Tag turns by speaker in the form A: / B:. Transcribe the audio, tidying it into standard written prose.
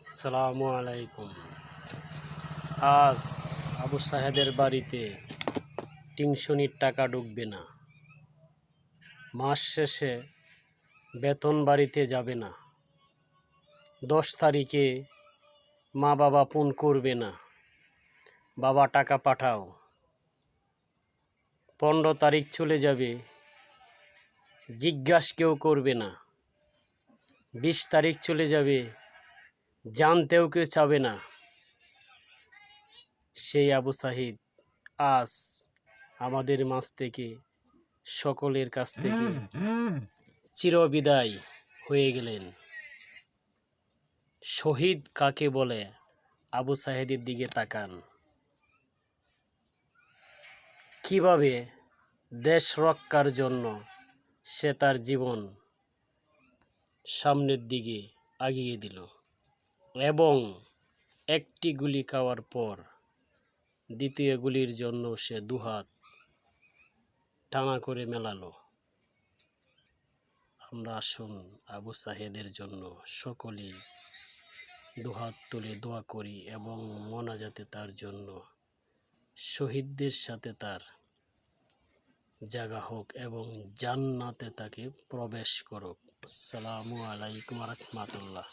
A: আসসালামু আলাইকুম। আজ আবু সাহেদের বাড়িতে টিউশনির টাকা ঢুকবে না। মাস শেষে বেতন বাড়িতে যাবে না। 10 তারিখে মা বাবা ফোন করবে না, বাবা টাকা পাঠাও। 15 তারিখ চলে যাবে, জিজ্ঞাসা কেউ করবে না। 20 তারিখ চলে যাবে, জানতেও কেউ চাবে না। সেই আবু সাহিদ আজ আমাদের মাঝ থেকে, সকলের কাছ থেকে চিরবিদায় হয়ে গেলেন। শহীদ কাকে বলে? আবু সাহেদের দিকে তাকান। কিভাবে দেশ রক্ষার জন্য সে তার জীবন সামনের দিকে এগিয়ে দিল এবং একটি গুলি খাওয়ার পর দ্বিতীয় গুলির জন্য সে দুহাত টানা করে মেলালো। আমরা আসুন আবু সাহেদের জন্য সকলেই দুহাত তুলে দোয়া করি এবং মোনাজাতে তার জন্য শহীদদের সাথে তার জায়গা হোক এবং জান্নাতে তাকে প্রবেশ করুক। আসসালামু আলাইকুম ওয়া রাহমাতুল্লাহ।